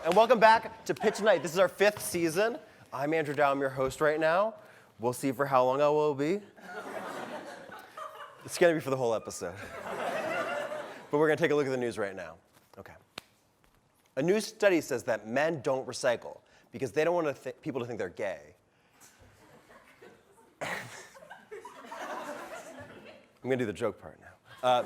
and welcome back to Pitt Tonight. This is our 5th season. I'm Andrew Dow, I'm your host right now. We'll see for how long I will be. It's gonna be for the whole episode. But we're gonna take a look at the news right now. Okay. A new study says that men don't recycle because they don't want people to think they're gay. I'm gonna do the joke part now.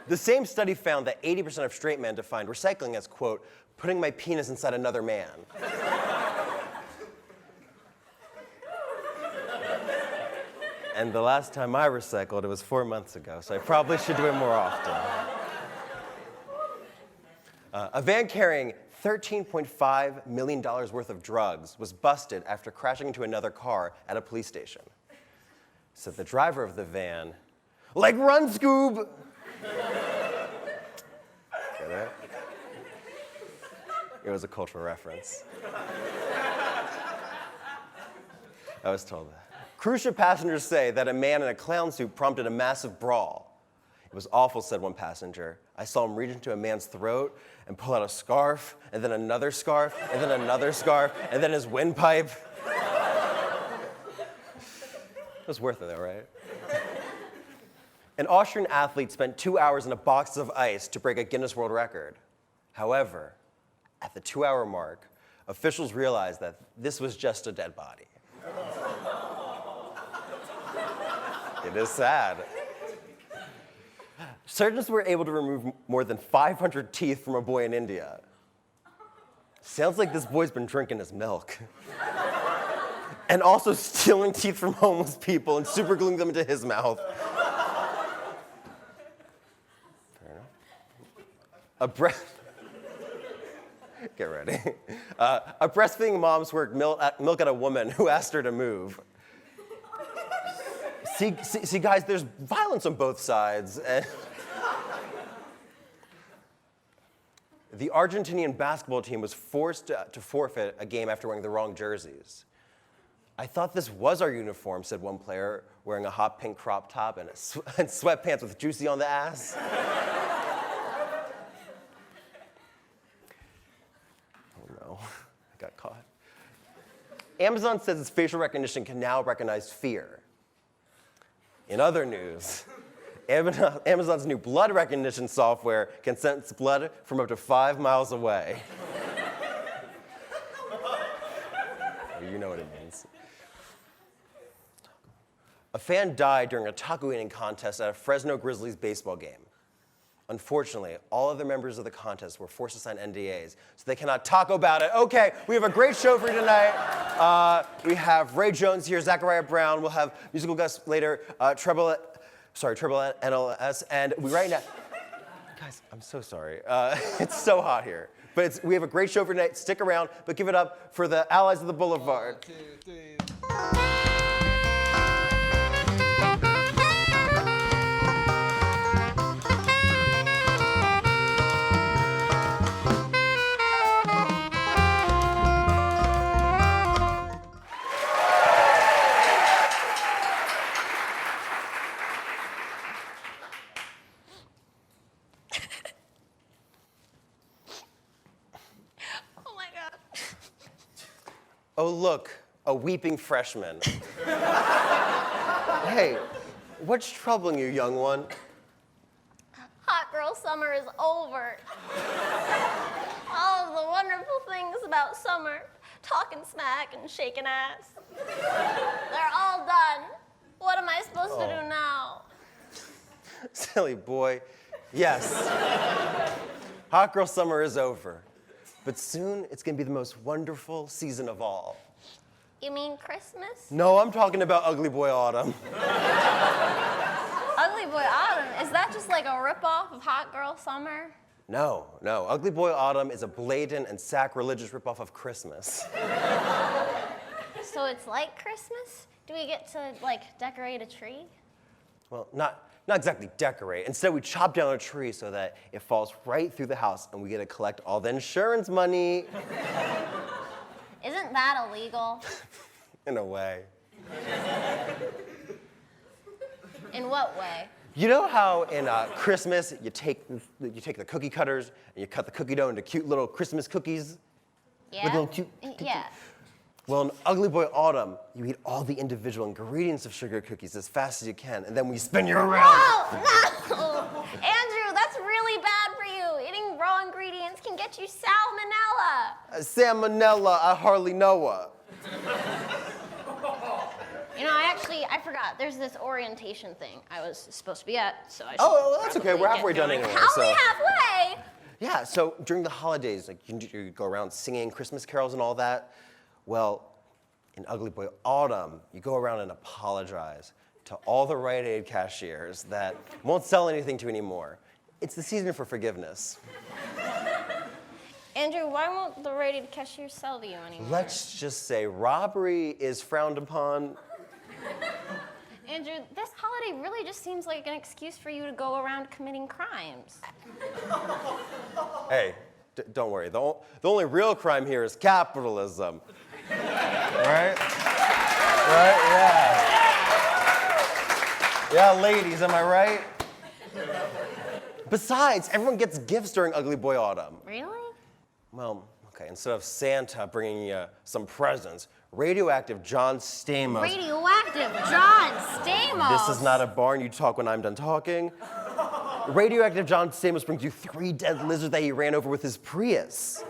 The same study found that 80% of straight men defined recycling as, quote, putting my penis inside another man. And the last time I recycled, it was 4 months ago, so I probably should do it more often. A van carrying $13.5 million worth of drugs was busted after crashing into another car at a police station. So the driver of the van, like, run, Scoob! Get it? It was a cultural reference. I was told that. Cruise ship passengers say that a man in a clown suit prompted a massive brawl. It was awful, said one passenger. I saw him reach into a man's throat and pull out a scarf, and then another scarf, and then another scarf, and then his windpipe. It was worth it, though, right? An Austrian athlete spent 2 hours in a box of ice to break a Guinness World Record. However, at the 2-hour mark, officials realized that this was just a dead body. It is sad. Surgeons were able to remove more than 500 teeth from a boy in India. Sounds like this boy's been drinking his milk. And also stealing teeth from homeless people and supergluing them into his mouth. Get ready. A breastfeeding mom squirted milk at a woman who asked her to move. See, guys, there's violence on both sides. The Argentinian basketball team was forced to forfeit a game after wearing the wrong jerseys. I thought this was our uniform, said one player, wearing a hot pink crop top and sweatpants with juicy on the ass. I got caught. Amazon says its facial recognition can now recognize fear. In other news, Amazon's new blood recognition software can sense blood from up to 5 miles away. You know what it means. A fan died during a taco eating contest at a Fresno Grizzlies baseball game. Unfortunately, all other members of the contest were forced to sign NDAs, so they cannot talk about it. Okay, we have a great show for you tonight. We have Ray Jones here, Zachariah Brown. We'll have musical guests later, Treble NLS, and right now, guys, I'm so sorry. It's so hot here. But we have a great show for tonight. Stick around, but give it up for the Allies of the Boulevard. 1, 2, 3. Oh, look, a weeping freshman. Hey, what's troubling you, young one? Hot girl summer is over. All of the wonderful things about summer, talking smack and shaking ass, they're all done. What am I supposed to do now? Silly boy. Yes. Hot girl summer is over. But soon, it's gonna be the most wonderful season of all. You mean Christmas? No, I'm talking about Ugly Boy Autumn. Ugly Boy Autumn? Is that just like a ripoff of Hot Girl Summer? No. Ugly Boy Autumn is a blatant and sacrilegious ripoff of Christmas. So it's like Christmas? Do we get to, like, decorate a tree? Well, not exactly decorate. Instead, we chop down a tree so that it falls right through the house and we get to collect all the insurance money. Isn't that illegal? In a way. In what way? You know how in Christmas you take the cookie cutters and you cut the cookie dough into cute little Christmas cookies? Yeah? With little cute. Yeah. Well, in Ugly Boy Autumn, you eat all the individual ingredients of sugar cookies as fast as you can, and then we spin you around. Oh, no! Andrew, that's really bad for you. Eating raw ingredients can get you salmonella. Salmonella, I hardly know her. You know, I forgot. There's this orientation thing I was supposed to be at, so I should Oh, well, that's okay. probably We're get halfway done going. anyway. How so. are we halfway? Yeah, so during the holidays, like you go around singing Christmas carols and all that. Well, in Ugly Boy Autumn, you go around and apologize to all the Rite Aid cashiers that won't sell anything to you anymore. It's the season for forgiveness. Andrew, why won't the Rite Aid cashier sell to you anymore? Let's just say robbery is frowned upon. Andrew, this holiday really just seems like an excuse for you to go around committing crimes. Hey, don't worry. The only real crime here is capitalism. Right? Right? Yeah. Yeah, ladies, am I right? Besides, everyone gets gifts during Ugly Boy Autumn. Really? Well, okay, instead of Santa bringing you some presents, radioactive John Stamos. Radioactive John Stamos. This is not a barn, you talk when I'm done talking. Radioactive John Stamos brings you 3 dead lizards that he ran over with his Prius.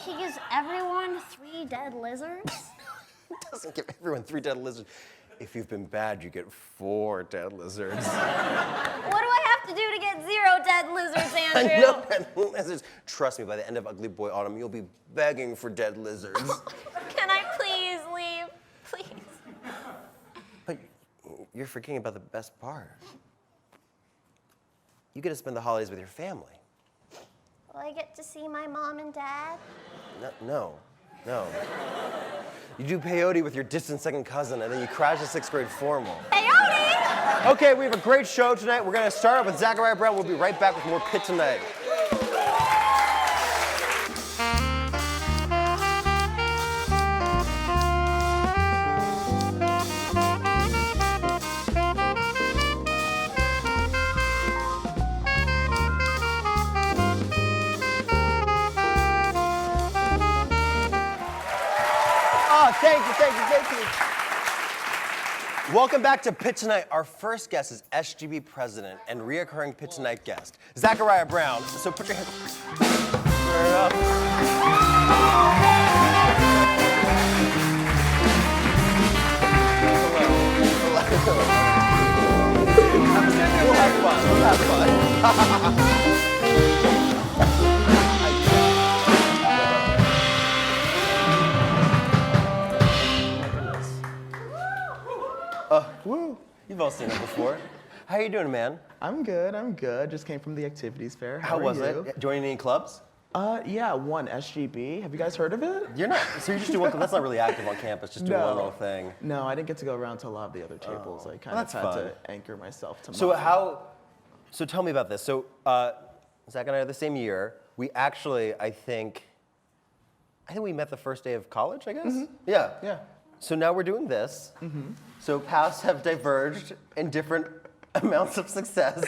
He gives everyone 3 dead lizards? He doesn't give everyone 3 dead lizards. If you've been bad, you get 4 dead lizards. What do I have to do to get 0 dead lizards, Andrew? No dead lizards. Trust me, by the end of Ugly Boy Autumn, you'll be begging for dead lizards. Can I please leave? Please. But you're forgetting about the best part. You get to spend the holidays with your family. Will I get to see my mom and dad? No. You do peyote with your distant second cousin, and then you crash the 6th grade formal. Peyote! Okay, we have a great show tonight. We're gonna start off with Zachariah Brown. We'll be right back with more Pitt tonight. Thank you. Welcome back to Pitt Tonight. Our first guest is SGB president and reoccurring Pitt Tonight guest, Zachariah Brown. So put your hands. We'll have fun. Woo! You've all seen it before. How you doing, man? I'm good. Just came from the activities fair. How was it? Joining any clubs? Yeah, one SGB. Have you guys heard of it? You're not. So you just do one. That's not really active on campus. Just do one little thing. No, I didn't get to go around to a lot of the other tables. I kind of that's had fun. to anchor myself to So mine. So tell me about this. So Zach and I are the same year. We actually, I think we met the first day of college. I guess. Mm-hmm. Yeah. Yeah. So now we're doing this. Mm-hmm. So paths have diverged in different amounts of success.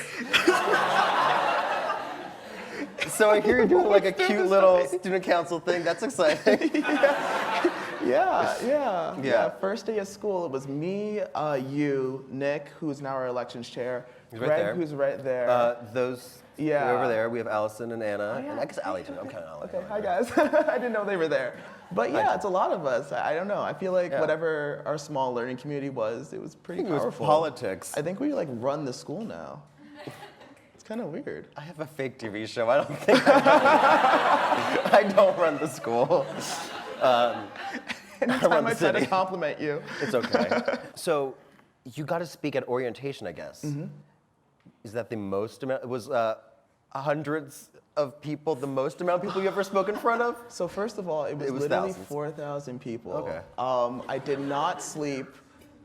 So I hear you're doing like a cute little student council thing. That's exciting. Yeah. First day of school, it was me, you, Nick, who's now our elections chair, He's Greg, right there. who's right there. Those Yeah. over there. We have Allison and Anna, yeah. and I guess Allie too. I'm kind of Okay, hi guys. I didn't know they were there. But yeah, it's a lot of us. I don't know. I feel like whatever our small learning community was, it was pretty powerful. It was politics. I think we like run the school now. It's kind of weird. I have a fake TV show. I don't think I don't run the school. Anytime I try to compliment you. It's okay. So you got to speak at orientation, I guess. Mm-hmm. Is that the most amount? It was hundreds of people, the most amount of people you ever spoke in front of? So first of all, it was literally 4,000 people. Okay. I did not sleep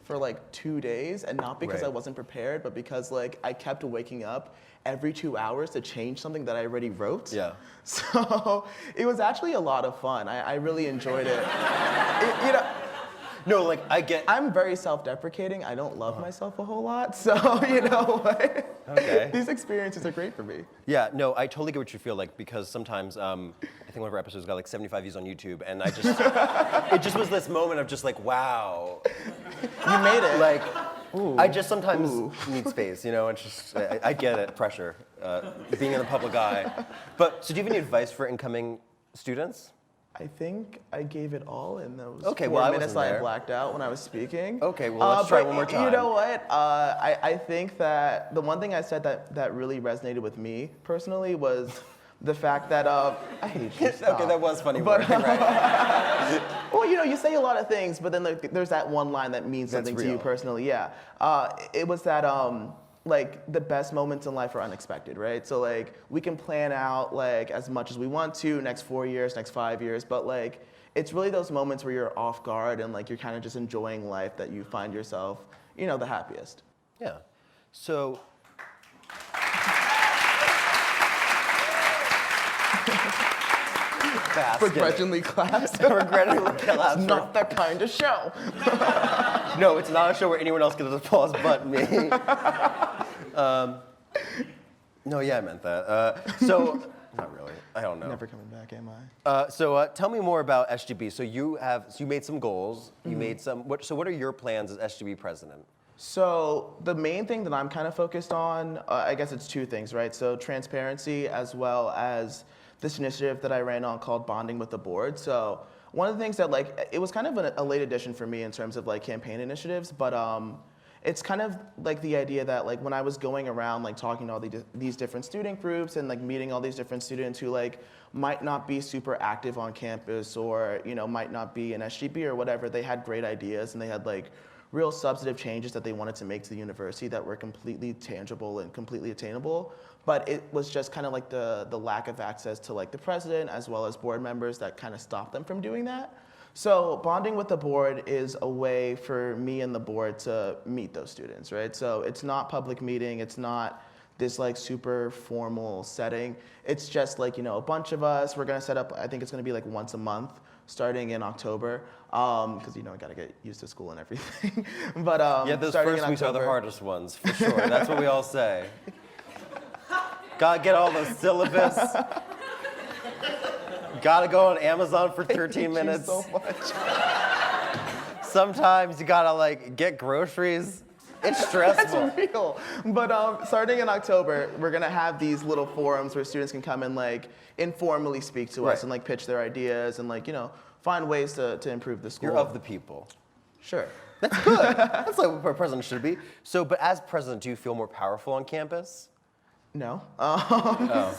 for like 2 days, and not because I wasn't prepared, but because like I kept waking up every 2 hours to change something that I already wrote. Yeah. So it was actually a lot of fun. I really enjoyed it. No, like, I get... I'm very self-deprecating. I don't love myself a whole lot, so you know what? Okay. These experiences are great for me. Yeah, no, I totally get what you feel like, because sometimes, I think one of our episodes got like 75 views on YouTube, and I just, it just was this moment of just like, wow. You made it. Like, Ooh. I just sometimes need space, you know, it's just, I get it, pressure, being in the public eye. But, so do you have any advice for incoming students? I think I gave it all in those Okay, 4 well, I minutes wasn't that I there. blacked out when I was speaking. Okay, well, let's try but one more time. You know what? I think that the one thing I said that really resonated with me personally was the fact that, I hate you, stop. Okay, that was funny, But, right? well, you know, you say a lot of things, but then there's that one line that means That's something to you real. personally. Yeah. It was that, like, the best moments in life are unexpected, right? So, like, we can plan out, like, as much as we want to, next 4 years, next 5 years, but, like, it's really those moments where you're off guard and, like, you're kind of just enjoying life that you find yourself, you know, the happiest. Yeah. So, Begrudgingly claps. Regrettably collapsed. It's not that kind of show. No, it's not a show where anyone else gets applause but me. No, yeah, I meant that. So, not really. I don't know. Never coming back, am I? So tell me more about SGB. So you made some goals. You made some. So what are your plans as SGB president? So the main thing that I'm kind of focused on, I guess it's two things, right? So transparency as well as this initiative that I ran on called Bonding with the Board. So one of the things that like, it was kind of a late addition for me in terms of like campaign initiatives, but it's kind of like the idea that like when I was going around like talking to all these different student groups and like meeting all these different students who like might not be super active on campus or you know might not be in SGB or whatever, they had great ideas and they had like real substantive changes that they wanted to make to the university that were completely tangible and completely attainable. But it was just kind of like the lack of access to like the president as well as board members that kind of stopped them from doing that. So bonding with the board is a way for me and the board to meet those students, right? So it's not public meeting, it's not this like super formal setting. It's just like, you know, a bunch of us, we're gonna set up, I think it's gonna be like once a month starting in October, because you know, I gotta get used to school and everything. But Yeah, those starting first in weeks are the October- hardest ones, for sure. That's what we all say. Gotta get all the syllabus. Gotta go on Amazon for 13 minutes. Thank you so much. Sometimes you gotta like get groceries. It's stressful. That's real. But starting in October, we're gonna have these little forums where students can come and like informally speak to us Right. and like pitch their ideas and like, you know, find ways to improve the school. You're of the people. Sure. That's good. That's like what a president should be. So, but as president, do you feel more powerful on campus? No. Oh.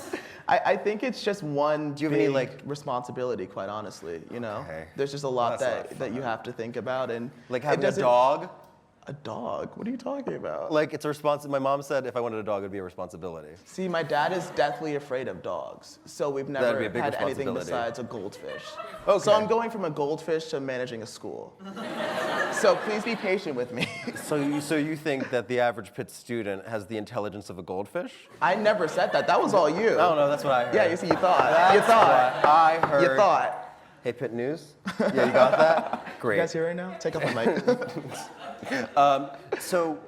I think it's just one Do you have any, big like- responsibility, quite honestly, you know? Okay. There's just a lot Well, that's not that you fun. have to think about and Like it having a doesn't- dog? A dog? What are you talking about? Like it's a my mom said if I wanted a dog, it'd be a responsibility. See, my dad is deathly afraid of dogs, so we've That'd never be a big had anything responsibility. besides a goldfish. Okay. So I'm going from a goldfish to managing a school. So please be patient with me. So you think that the average Pitt student has the intelligence of a goldfish? I never said that. That was all you. I don't know, that's what I heard. Yeah, you see, you thought. That's you thought. what I heard. You thought. Hey, Pitt News? Yeah, you got that? You Great. guys here right now? Take off the mic. So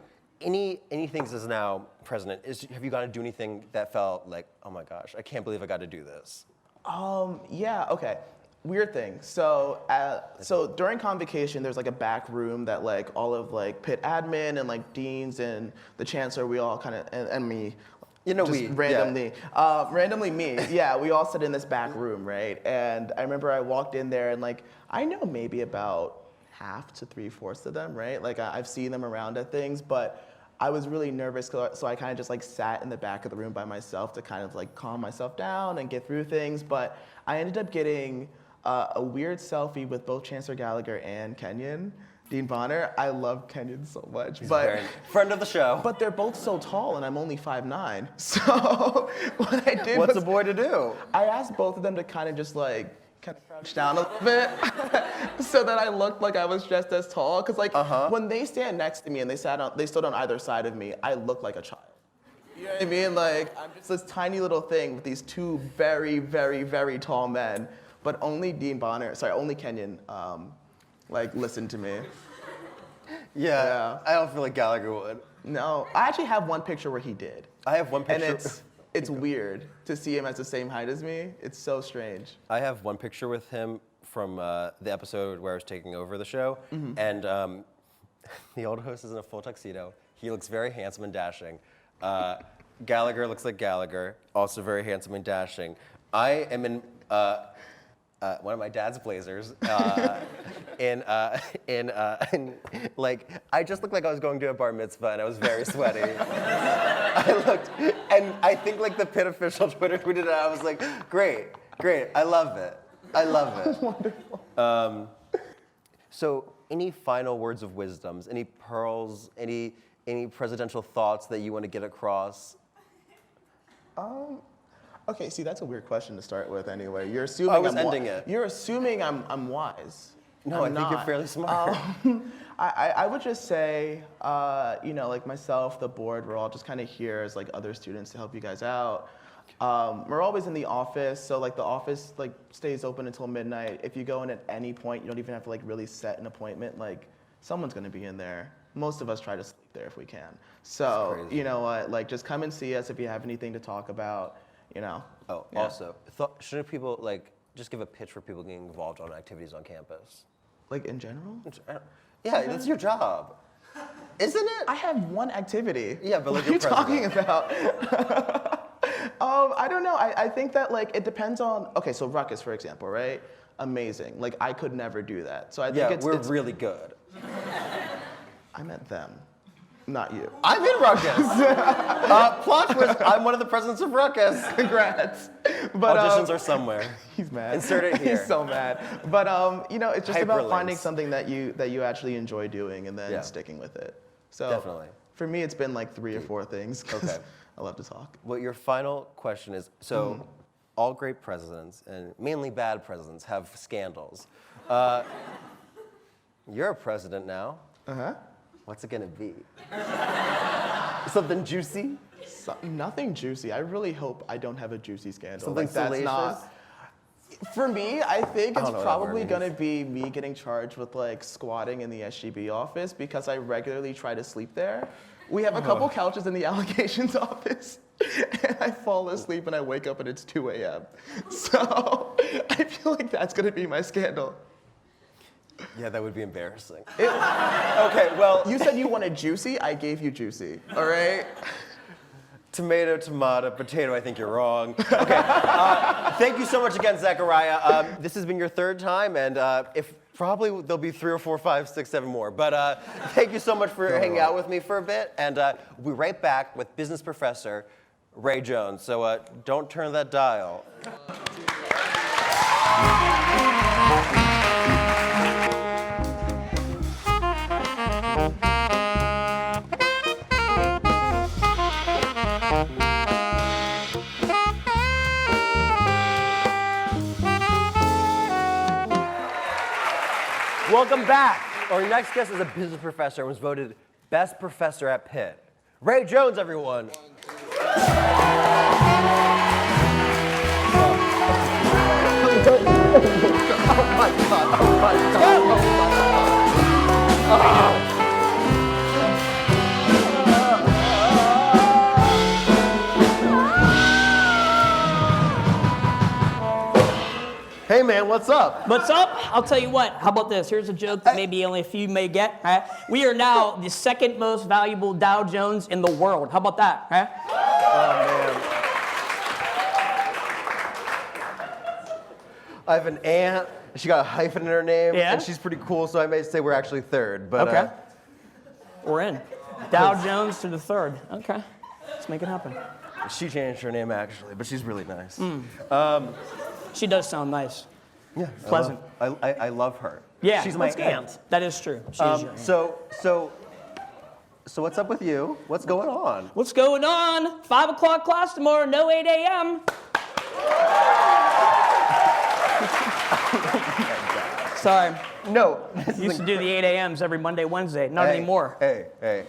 any things as now president, have you got to do anything that felt like, oh my gosh, I can't believe I got to do this? Yeah, okay. Weird thing. So, so during convocation, there's like a back room that like all of like Pitt admin and like deans and the chancellor, we all kind of, and me, You know, just randomly me. Yeah, we all sit in this back room, right? And I remember I walked in there and like, I know maybe about half to 3/4 of them, right? Like I've seen them around at things, but I was really nervous, so I kind of just like sat in the back of the room by myself to kind of like calm myself down and get through things. But I ended up getting a weird selfie with both Chancellor Gallagher and Kenyon, Dean Bonner. I love Kenyon so much, Friend of the show. but they're both so tall and I'm only 5'9". So what I did What's was a boy to do? I asked both of them to kind of just like kind of crouch down a little bit so that I looked like I was just as tall. Cause like when they stand next to me and they stood on either side of me, I look like a child. You know what I mean? Like I'm just this tiny little thing with these two very, very, very tall men, but only only Kenyon like listen to me. Yeah, I don't feel like Gallagher would. No, I actually have one picture where he did. I have one picture. And it's weird to see him as the same height as me. It's so strange. I have one picture with him from the episode where I was taking over the show, and the old host is in a full tuxedo. He looks very handsome and dashing. Gallagher looks like Gallagher, also very handsome and dashing. I am in one of my dad's blazers, like, I just looked like I was going to a bar mitzvah and I was very sweaty. I looked, and I think like the Pitt official Twitter tweeted it, I was like, great, I love it. Wonderful. So any final words of wisdoms, any pearls, any presidential thoughts that you want to get across? Okay, see, that's a weird question to start with anyway. You're assuming I was ending it. You're assuming I'm wise. No, I'm I think you're not. fairly smart. I would just say, like myself, the board, we're all just kind of here as like other students to help you guys out. We're always in the office, so like the office like stays open until midnight. If you go in at any point, you don't even have to like really set an appointment. Like someone's gonna be in there. Most of us try to sleep there if we can. So you know what? Like just come and see us if you have anything to talk about. You know. Oh, Yeah. also, shouldn't people like just give a pitch for people getting involved on activities on campus? Like in general? Yeah, that's your job, isn't it? I have one activity. Yeah, but like what are you you're talking president. about? I don't know. I think that like it depends on. Okay, so Ruckus, for example, right? Amazing. Like I could never do that. So I think Yeah, we're it's really good. I meant them, not you. I'm in Ruckus. Plot twist, I'm one of the presidents of Ruckus. Congrats. But Auditions are somewhere. he's mad. Insert it here. He's so mad. But it's just about Hyperlinks. finding something that you actually enjoy doing and then sticking with it. So Definitely. For me, it's been like 3 or 4 things. 'Cause Okay. I love to talk. Well, your final question is, so all great presidents, and mainly bad presidents, have scandals. You're a president now. Uh-huh. What's it gonna be? Something juicy? Nothing juicy. I really hope I don't have a juicy scandal. Something like, that's salacious? not. For me, I think I it's don't know what that probably word gonna means. be me getting charged with like squatting in the SGB office because I regularly try to sleep there. We have a couple couches in the allegations office, and I fall asleep and I wake up and it's 2 a.m. So I feel like that's gonna be my scandal. Yeah, that would be embarrassing. Okay, well, You said you wanted juicy. I gave you juicy. All right. tomato, potato, I think you're wrong. Okay, thank you so much again, Zachariah. This has been your 3rd time, and if probably there'll be 3 or 4, 5, 6, 7 more. But thank you so much for hanging out with me for a bit, and we'll be right back with business professor Ray Jones. So don't turn that dial. Welcome back. Our next guest is a business professor and was voted best professor at Pitt. Ray Jones, everyone. Oh my God, oh my God, oh my God. Hey man, what's up? What's up? I'll tell you what. How about this? Here's a joke that maybe only a few may get. Right? We are now the 2nd most valuable Dow Jones in the world. How about that? Right? Oh man. I have an aunt. She got a hyphen in her name, Yeah? and she's pretty cool. So I may say we're actually 3rd. But Okay. We're in. Dow Jones to the 3rd. Okay. Let's make it happen. she changed her name actually, but she's really nice. She does sound nice. Yeah, Pleasant. I love her. Yeah. she's my that's good. aunt. That is true. She is your aunt. So what's up with you? What's going on? What's going on? 5 o'clock class tomorrow, no 8 a.m. Sorry. No. Used to do the 8 a.m.s every Monday, Wednesday. Not Hey, anymore. Hey.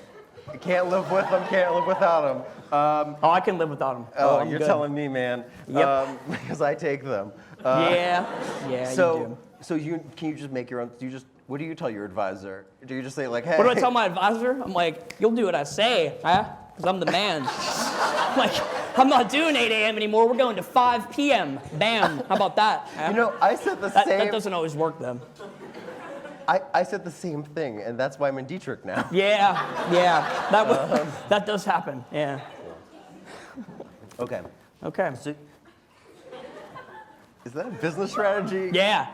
Can't live with them, can't live without them. Oh, I can live without them. You're telling me, man. Yep. Because I take them. Yeah, you do. So can you just make your own? What do you tell your advisor? Do you just say like, hey? What do I tell my advisor? I'm like, you'll do what I say, huh? Because I'm the man. I'm like, I'm not doing 8 a.m. anymore. We're going to 5 p.m. Bam. How about that? Huh? You know, I said the That same. doesn't always work, though. I said the same thing, and that's why I'm in Dietrich now. Yeah. That does happen. Yeah. Okay. Okay. So, is that a business strategy? Yeah.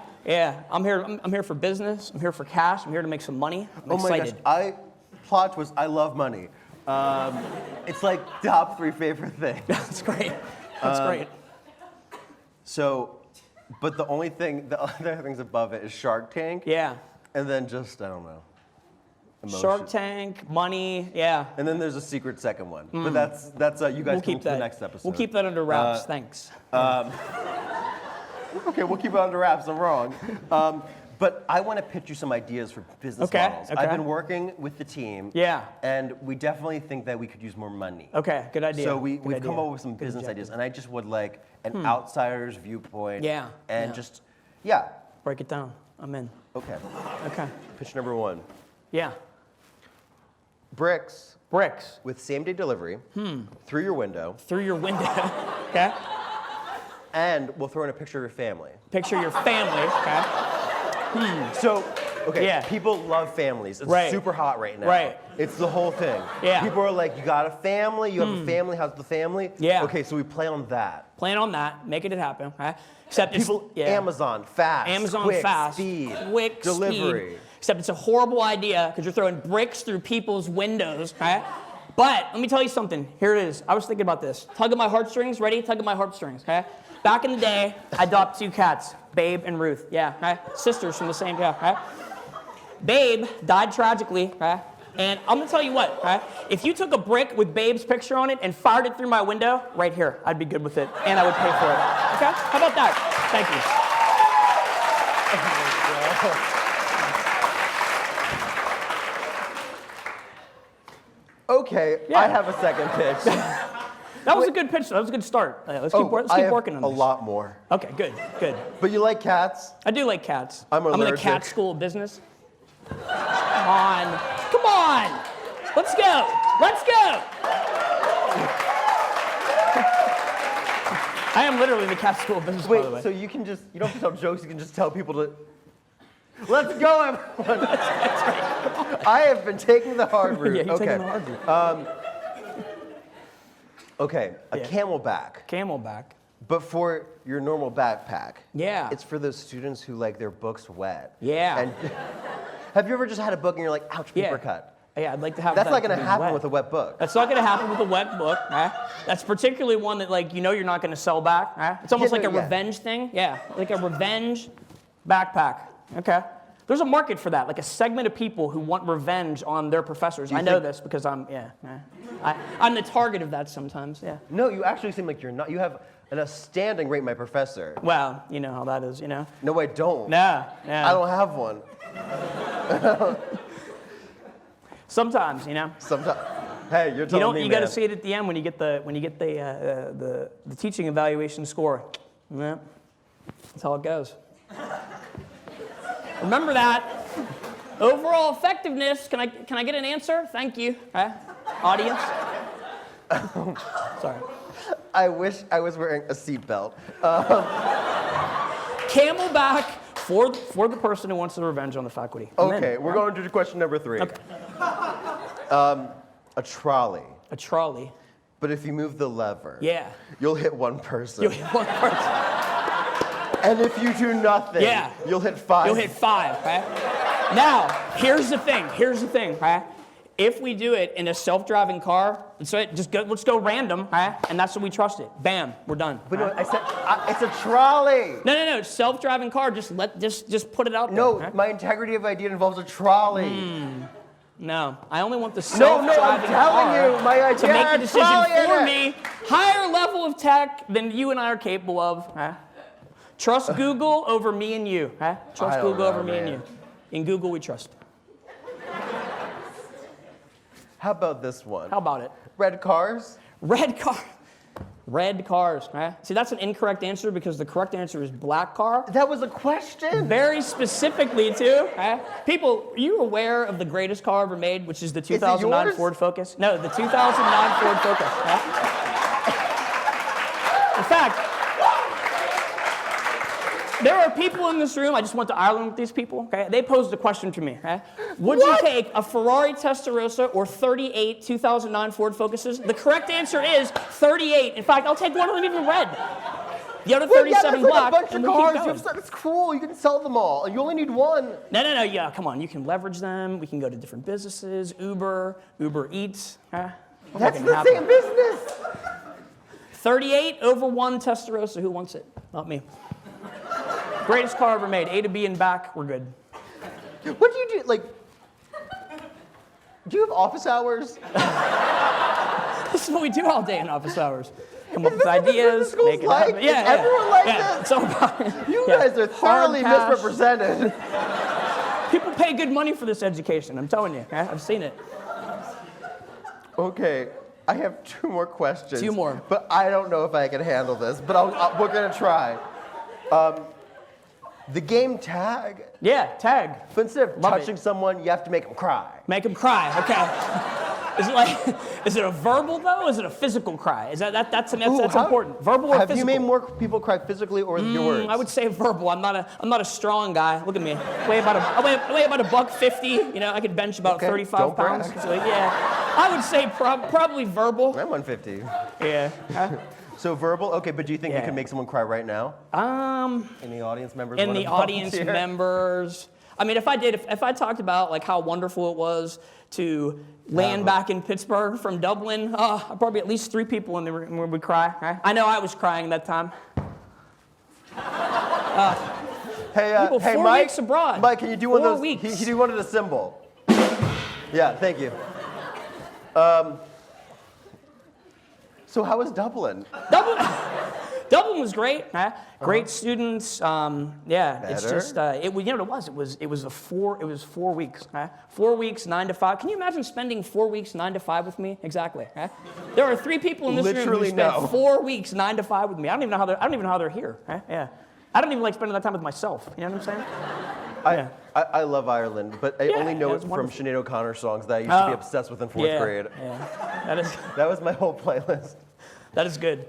I'm here for business. I'm here for cash. I'm here to make some money. I'm excited. My gosh, plot twist, I love money. It's like top 3 favorite things. That's great. That's great. So, but the other things above it is Shark Tank. Yeah. And then just, I don't know. Emotion. Shark Tank, money, yeah. And then there's a secret second one. But that's you guys can keep the next episode. We'll keep that under wraps, thanks. Okay, we'll keep it under wraps, I'm wrong. But I want to pitch you some ideas for business models. Okay. I've been working with the team. Yeah. And we definitely think that we could use more money. Okay, good idea. So we've Good come idea. up with some Good business objective. ideas, and I just would like an outsider's viewpoint. Yeah, And yeah. just, yeah. Break it down. I'm in. Okay. Okay. Pitch number 1. Yeah. Bricks Bricks with same-day delivery through your window, through your window. Okay. and we'll throw in a picture of your family. Picture your family. Okay. So, okay, Yeah. people love families. It's Right. super hot right now. Right. It's the whole thing. Yeah. People are like, you got a family, you have a family, how's the family? Yeah. Okay, so we play on that. Plan on that. Make it happen. Okay. Except it's People, yeah. Amazon, fast, Amazon quick, fast, speed, quick delivery. speed. Except it's a horrible idea because you're throwing bricks through people's windows. Okay. But let me tell you something. Here it is. I was thinking about this. Tug at my heartstrings. Ready? Tug at my heartstrings. Okay. Back in the day, I adopted 2 cats, Babe and Ruth. Yeah. Okay. Sisters from the same dad. Okay. Babe died tragically. Okay. And I'm gonna tell you what. Okay. If you took a brick with Babe's picture on it and fired it through my window, right here, I'd be good with it, and I would pay for it. Okay. How about that? Thank you. Okay, Yeah. I have a second pitch. That was a good pitch. That was a good start. Let's keep I have working on a this. lot more. Okay, good. But you like cats? I do like cats. I'm in the allergic. cat school of business. Come on. Let's go. I am literally in the cat school of business, by the way. Wait, so you don't have to tell jokes, you can just tell people to. Let's go, everyone. I have been taking the hard route. Yeah, you're okay. taking the hard route. Okay, a Yeah. camelback. Camelback. But for your normal backpack. Yeah. It's for those students who like their books wet. Yeah. And have you ever just had a book and you're like, ouch, paper Yeah. cut? Yeah, I'd like to have That's that not going be to happen wet. with a wet book. That's not going to happen with a wet book. That's particularly one that, like, you know you're not going to sell back. It's almost like a revenge thing. Yeah, like a revenge backpack. Okay. There's a market for that, like a segment of people who want revenge on their professors. I know this because I'm the target of that sometimes. Yeah. No, you actually seem like you're not. You have an outstanding rate, my professor. Well, you know how that is, you know. No, I don't. No. I don't have one. Sometimes, you know. Sometimes. Hey, you're telling me, You got to see it at the end when you get the teaching evaluation score. Yeah. That's how it goes. Remember that. Overall effectiveness. Can I get an answer? Thank you. Audience. Sorry. I wish I was wearing a seatbelt. Camelback for the person who wants the revenge on the faculty. Okay, we're going to question number 3. Okay. A trolley. A trolley. But if you move the lever, Yeah. you'll hit one person. You'll hit one person. And if you do nothing, Yeah. you'll hit 5. You'll hit 5, right? Now, here's the thing, right? If we do it in a self-driving car, let's go random, right? And that's what we trust it. Bam, we're done. But right? no, I said it's a trolley. No, self-driving car, just put it out there. No, right? my integrity of idea involves a trolley. No, I only want the No, I'm self-driving telling car you, my idea to make had the decision trolley in for it. me. Higher level of tech than you and I are capable of. Right? Trust Google over me and you. Right? Trust I don't Google know, over me and man. you. In Google, we trust. How about this one? How about it? Red cars. Red car. Red cars. See, that's an incorrect answer because the correct answer is black car. That was a question. Very specifically, too. People, are you aware of the greatest car ever made, which is the 2009 yours? Ford Focus? No, the 2009 Ford Focus. In fact, there are people in this room, I just went to Ireland with these people, okay? They posed a question to me, okay? Would you take a Ferrari Testarossa or 38 2009 Ford Focuses? The correct answer is 38. In fact, I'll take one of them even red. The other 37 black, like a bunch and of we'll keep cars. going. It's cool. You can sell them all. You only need one. No, yeah, come on. You can leverage them. We can go to different businesses, Uber Eats. That's the same business. 38 over one Testarossa. Who wants it? Not me. Greatest car ever made. A to B and back. We're good. What do you do? Like, do you have office hours? This is what we do all day in office hours. Come up Is with this what the ideas, business school's make it like? happen. Yeah, Is everyone like this? It's all about You yeah. guys are thoroughly Hard cash. misrepresented. People pay good money for this education. I'm telling you. I've seen it. Okay, I have 2 more questions. 2 more. But I don't know if I can handle this, but we're gonna try. The game tag. Yeah, tag. So instead of Love touching someone, you have to make them cry. Make them cry. Okay. Is it a verbal though? Or is it a physical cry? Is that's important. Verbal or have physical? you made more people cry physically or with your words? I would say verbal. I'm not a strong guy. Look at me. I weigh about $150. You know, I could bench about 35 don't pounds. brag. So yeah, I would say probably verbal. I'm 150. Yeah. So verbal, okay, but do you think you Yeah. can make someone cry right now? Any audience members? In wanna the audience volunteer? members. I mean, if I talked about like how wonderful it was to land back in Pittsburgh from Dublin, probably at least 3 people in the room would cry. I know I was crying that time. Hey, People, hey, 4 Mike. weeks abroad. Mike, can you do one of 4 those? weeks. Can you do one of the symbol? Yeah, thank you. So how was Dublin? Dublin was great. Great students. Yeah, it's Better? just you know what it was. It was 4 weeks. 4 weeks, 9 to 5. Can you imagine spending 4 weeks, 9 to 5 with me? Exactly. There are 3 people in this room Literally who spent no. 4 weeks, 9 to 5 with me. I don't even know how they're here. Yeah. I don't even like spending that time with myself. You know what I'm saying? I love Ireland, but I Yeah, only know yeah, it it's from wonderful. Sinead O'Connor songs that I used to be obsessed with in 4th grade. Yeah. That was my whole playlist. That is good.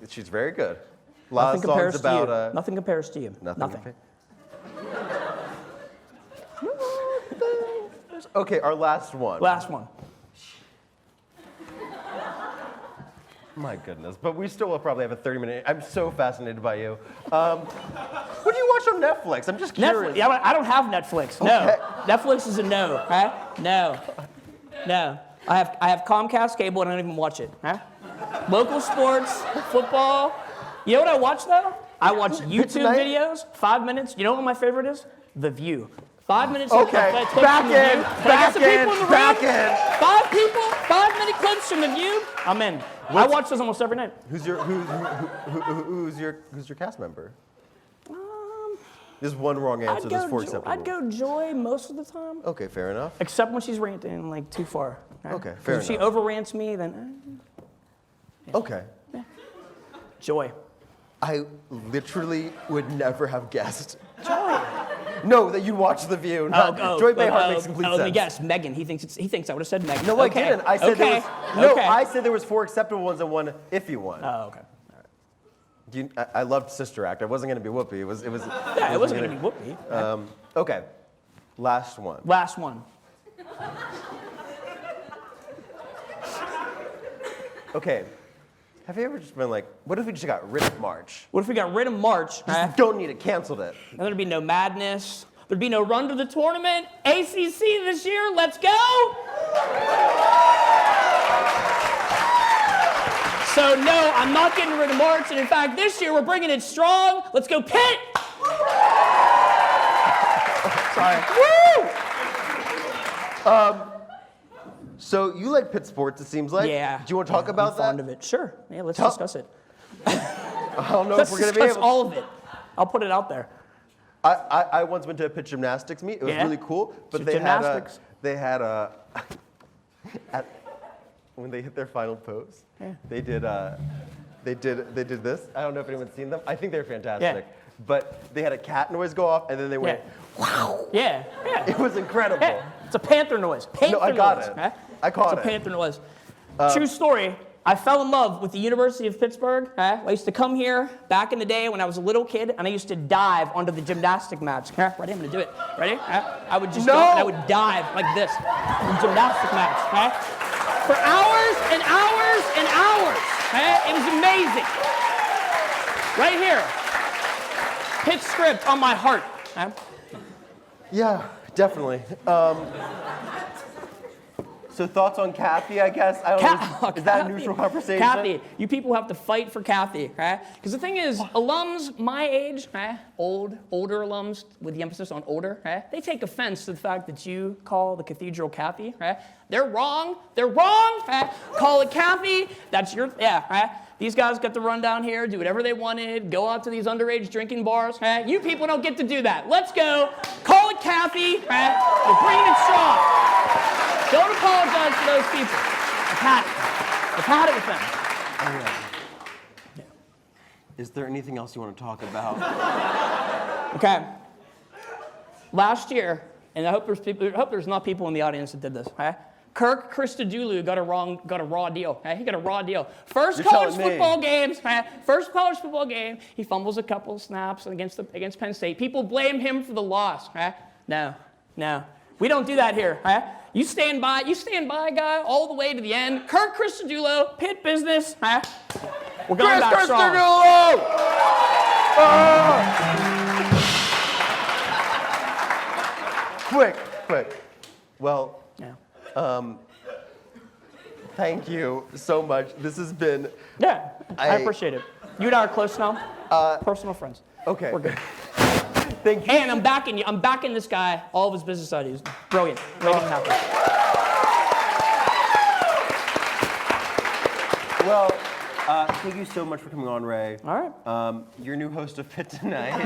She's very good. A lot Nothing of compares songs to you. about Nothing compares to you. nothing. Okay, our last one. Last one. My goodness, but we still will probably have a 30-minute. I'm so fascinated by you. What do you watch on Netflix? I'm just curious. Netflix. Yeah, I don't have Netflix. No. Okay. Netflix is a no. No. I have Comcast cable and I don't even watch it. Local sports, football. You know what I watch though? I watch YouTube tonight? videos. 5 minutes. You know what my favorite is? The View. 5 minutes. Okay, clips back from The in, View. Can I back get some people in, the back room? in. 5 people, 5-minute clips from The View. I'm in. I watch those almost every night. Who's your cast member? There's one wrong answer. There's 4 acceptable. I'd go Joy most of the time. Okay, fair enough. Except when she's ranting like too far. Okay, fair If she enough. overrants me, then Okay. Joy. I literally would never have guessed. Joy. No, that you watch The View. Not, Joy Behar makes complete sense. Let me guess. Megan. He thinks I would have said Megan. No, Okay. I didn't. I said okay. I said there was 4 acceptable ones and 1 iffy one. Oh, okay. I loved Sister Act. I wasn't going to be Whoopi. It wasn't going to be Whoopi. Okay, last one. Last one. Okay, have you ever just been like, what if we just got rid of March? What if we got rid of March? Just don't need it, canceled it. And there'd be no madness. There'd be no run to the tournament. ACC this year. Let's go. So no, I'm not getting rid of March. And in fact, this year we're bringing it strong. Let's go Pitt. Sorry. Woo! So you like Pitt sports, it seems like. Yeah. Do you want to talk about I'm that? fond of it. Sure. Yeah, let's discuss it. I don't know Let's if we're going to be discuss able. all of it. I'll put it out there. I once went to a Pitt gymnastics meet. It was Yeah? really cool. But Gymnastics. they had when they hit their final pose, they did they did this. I don't know if anyone's seen them. I think they're fantastic. Yeah. But they had a cat noise go off, and then they went, wow. Yeah. It was incredible. Yeah. It's a panther noise. Panther I got noise. it. Right? I caught it. It's a panther noise. True story. I fell in love with the University of Pittsburgh. I used to come here back in the day when I was a little kid, and I used to dive onto the gymnastic mats. Ready? I'm going to do it. Ready? I would just go and I would dive like this on gymnastic mats. For hours and hours and hours. It was amazing. Right here. Pitt script on my heart. Yeah, definitely. So thoughts on Kathy, I guess? I don't know. Is that a neutral conversation? Kathy, you people have to fight for Kathy, right? Because the thing is, alums my age, older alums with the emphasis on older, they take offense to the fact that you call the cathedral Kathy, right? They're wrong. They're wrong. Call it Kathy. That's your, These guys got to run down here, do whatever they wanted, go out to these underage drinking bars. You people don't get to do that. Let's go. Call it Kathy. We're bringing it strong. Don't apologize to those people. I've had it with them. Yeah. Is there anything else you want to talk about? Okay. Last year, and I hope there's not people in the audience that did this. Kirk Christodoulou got a raw deal. He got a raw deal. First college football game, he fumbles a couple snaps against Penn State. People blame him for the loss. No. We don't do that here. You stand by, guy, all the way to the end. Kirk Christodoulou, Pitt business. We're going back strong. Quick. Well, thank you so much. This has been... Yeah, I appreciate it. You and I are close now. Personal friends. Okay. We're good. Thank you. And I'm backing you. I'm backing this guy, all of his business ideas. Brilliant. Make it happen. Well, thank you so much for coming on, Ray. All right. Your new host of Pitt Tonight.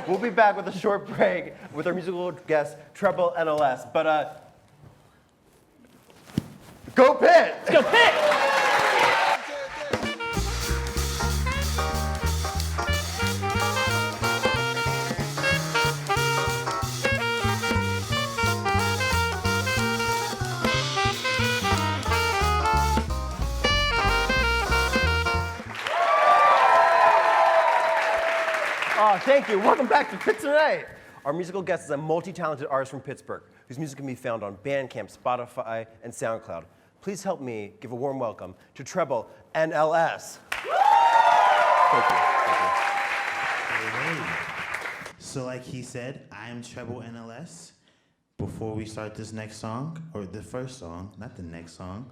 We'll be back with a short break with our musical guest, Treble NLS. But, go Pitt! Let's go Pitt! Thank you. Welcome back to Pitt Tonight. Our musical guest is a multi-talented artist from Pittsburgh, whose music can be found on Bandcamp, Spotify, and SoundCloud. Please help me give a warm welcome to Treble NLS. Thank you. Hey. So like he said, I am Treble NLS. Before we start this next song, or the first song, not the next song,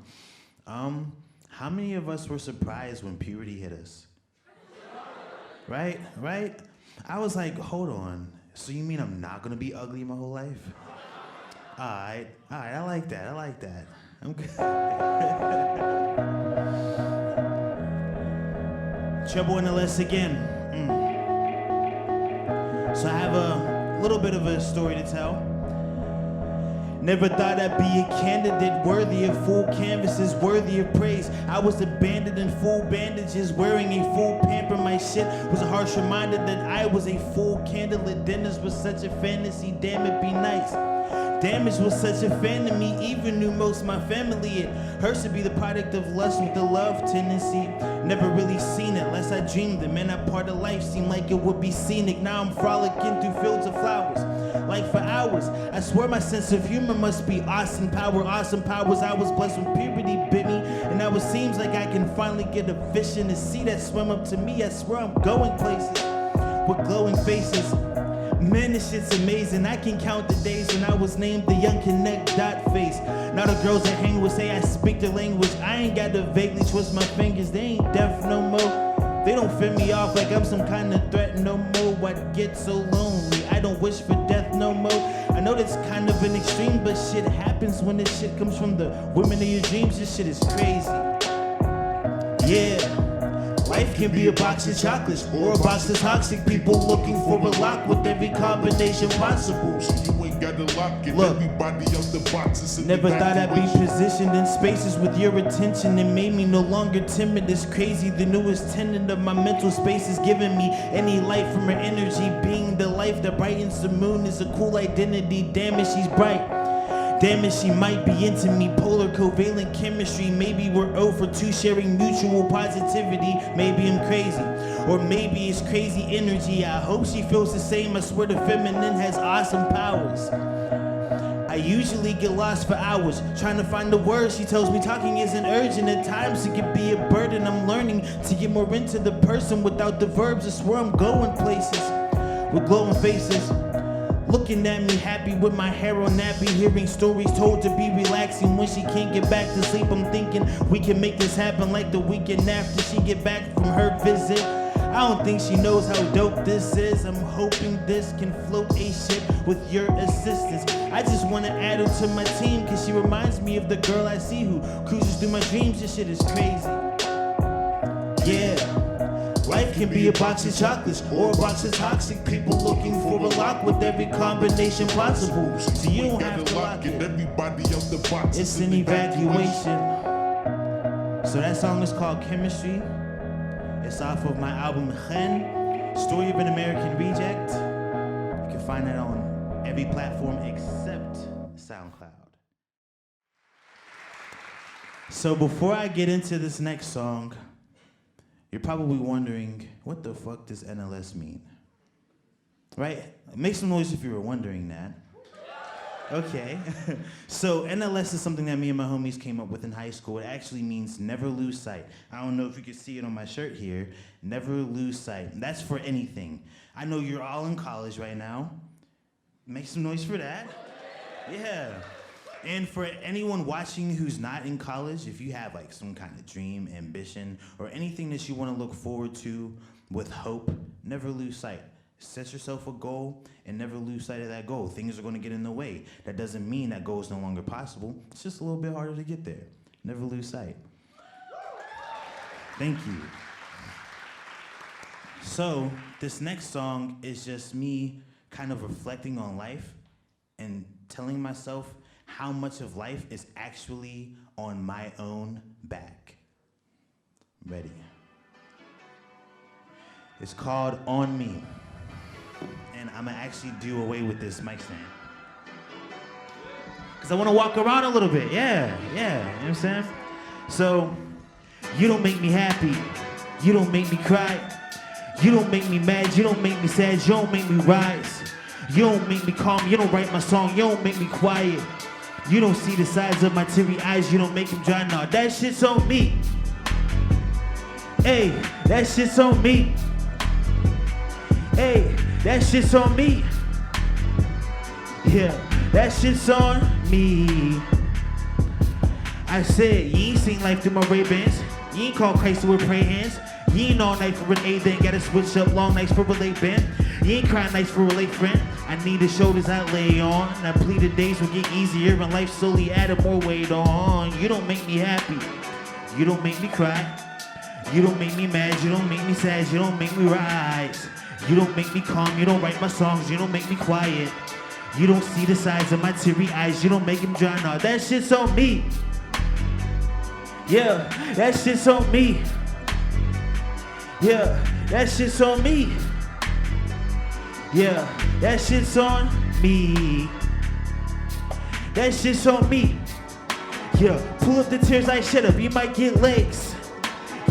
how many of us were surprised when puberty hit us? Right? I was like, hold on. So you mean I'm not gonna be ugly my whole life? All right, I like that. I'm good. Treble NLS again. So I have a little bit of a story to tell. Never thought I'd be a candidate worthy of full canvases, worthy of praise. I was abandoned in full bandages, wearing a full pamper. My shit was a harsh reminder that I was a full candlelit. Dinners was such a fantasy, damn it be nice. Damage was such a fan to me, even knew most my family. It hurts to be the product of lust with the love tendency. Never really seen it, less I dreamed it. Man, that part of life seemed like it would be scenic. Now I'm frolicking through fields of flowers, like for hours. I swear my sense of humor must be awesome powers. I was blessed when puberty bit me, and now it seems like I can finally get a vision to see that swim up to me. I swear I'm going places with glowing faces. Man, this shit's amazing. I can count the days when I was named the young connect dot face. Now the girls that hang with say I speak their language. I ain't got to vaguely twist my fingers. They ain't deaf no more. They don't fit me off like I'm some kind of threat no more. I get so lonely. I don't wish for death no more. I know that's kind of an extreme, but shit happens when this shit comes from the women of your dreams. This shit is crazy. Yeah. Life can be a box of chocolates or a box of toxic people looking for a lock with every combination possible. So you wake gotta lock it. Look. Everybody out the box is an Never thought I'd be evacuation. positioned in spaces with your attention. It made me no longer timid. It's crazy. The newest tenant of my mental space is giving me any light from her energy. Being the life that brightens the moon is a cool identity. Damn it, she's bright. Damn it, she might be into me. Polar covalent chemistry. Maybe we're 0 for 2 sharing mutual positivity. Maybe I'm crazy. Or maybe it's crazy energy. I hope she feels the same. I swear the feminine has awesome powers. I usually get lost for hours trying to find the words. She tells me talking isn't urgent. At times it can be a burden. I'm learning to get more into the person without the verbs. I swear I'm going places with glowing faces. Looking at me happy with my hair on nappy. Hearing stories told to be relaxing when she can't get back to sleep. I'm thinking we can make this happen like the weekend after she get back from her visit. I don't think she knows how dope this is. I'm hoping this can float a ship with your assistance. I just want to add her to my team cause she reminds me of the girl I see who cruises through my dreams. This shit is crazy. Yeah. Life can be a box of chocolates or a box of toxic people looking for a lock with every combination possible. So you don't have to lock it. Everybody out the box It's is an evacuation. So that song is called Chemistry. It's off of my album Gen, Story of an American Reject. You can find that on every platform except SoundCloud. So before I get into this next song, you're probably wondering, what the fuck does NLS mean? Right? Make some noise if you were wondering that. Okay. So NLS is something that me and my homies came up with in high school. It actually means never lose sight. I don't know if you can see it on my shirt here. Never lose sight. That's for anything. I know you're all in college right now. Make some noise for that. Yeah. And for anyone watching who's not in college, if you have like some kind of dream, ambition, or anything that you want to look forward to with hope, never lose sight. Set yourself a goal and never lose sight of that goal. Things are going to get in the way. That doesn't mean that goal is no longer possible. It's just a little bit harder to get there. Never lose sight. Thank you. So this next song is just me kind of reflecting on life and telling myself how much of life is actually on my own back. Ready? It's called On Me. And I'm gonna actually do away with this mic stand. Cause I wanna walk around a little bit, yeah, you know what I'm saying? So, you don't make me happy, you don't make me cry, you don't make me mad, you don't make me sad, you don't make me rise, you don't make me calm, you don't write my song, you don't make me quiet, you don't see the sides of my teary eyes, you don't make them dry, nah, that shit's on me. Hey, that shit's on me. Hey, that shit's on me. Yeah, that shit's on me. I said, you ain't seen life through my Ray-Bans. You ain't called Christ with pray hands. You ain't all night for an A, then gotta switch up long nights for a late band. You ain't crying nights for a late friend. I need the shoulders I lay on. I plead the days will get easier and life slowly added more weight on. You don't make me happy. You don't make me cry. You don't make me mad. You don't make me sad. You don't make me rise. You don't make me calm, you don't write my songs, you don't make me quiet. You don't see the sides of my teary eyes, you don't make them dry, nah, that shit's on me. Yeah, that shit's on me. Yeah, that shit's on me. Yeah, that shit's on me. That shit's on me. Yeah, pull up the tears I shed up, you might get legs.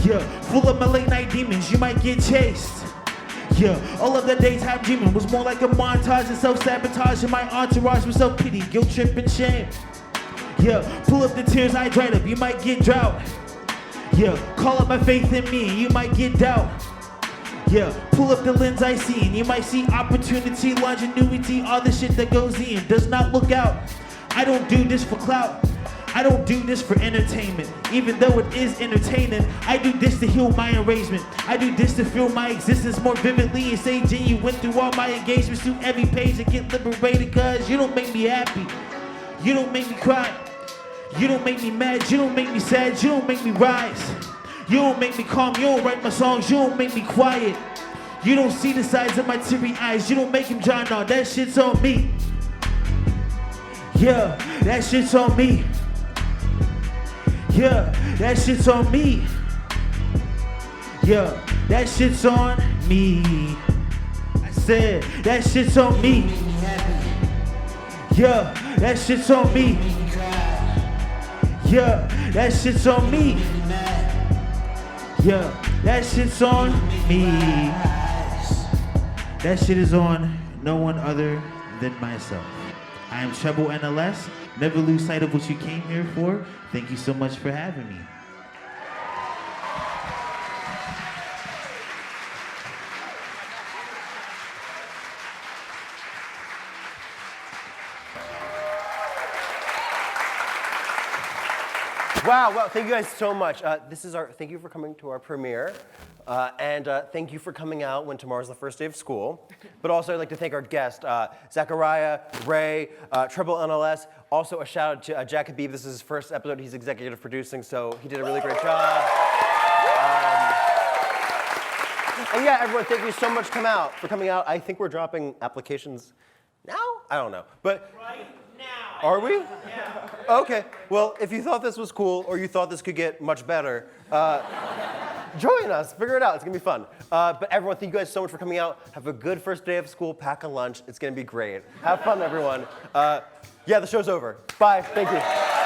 Yeah, full of my late night demons, you might get chased. Yeah, all of that daytime dreaming was more like a montage of self-sabotage in my entourage with self-pity, guilt, trip, and shame. Yeah, pull up the tears I dried up, you might get drought. Yeah, call up my faith in me and you might get doubt. Yeah, pull up the lens I see and you might see opportunity, longevity, all the shit that goes in. Does not look out. I don't do this for clout. I don't do this for entertainment, even though it is entertaining. I do this to heal my enragement. I do this to feel my existence more vividly and say genuine through all my engagements, through every page and get liberated, cause you don't make me happy. You don't make me cry. You don't make me mad. You don't make me sad. You don't make me rise. You don't make me calm. You don't write my songs. You don't make me quiet. You don't see the sides of my teary eyes. You don't make them dry, no, that shit's on me. Yeah, that shit's on me. Yeah, that shit's on me. Yeah, that shit's on me. I said, that shit's on me. Yeah, that shit's on me. Yeah, that shit's on me. Yeah, that shit's on me. That shit is on no one other than myself. I am Treble NLS. Never lose sight of what you came here for. Thank you so much for having me. Wow, well, thank you guys so much. Thank you for coming to our premiere. And thank you for coming out when tomorrow's the first day of school. But also, I'd like to thank our guest, Zachariah, Ray, Treble NLS. Also, a shout out to Jack Habib. This is his first episode. He's executive producing, so he did a really great job. And yeah, everyone, thank you so much for coming out. I think we're dropping applications now? I don't know. But right now. Are we? Yeah. Okay. Well, if you thought this was cool or you thought this could get much better, join us. Figure it out. It's going to be fun. But everyone, thank you guys so much for coming out. Have a good first day of school. Pack a lunch. It's going to be great. Have fun, everyone. Yeah, the show's over. Bye. Thank you.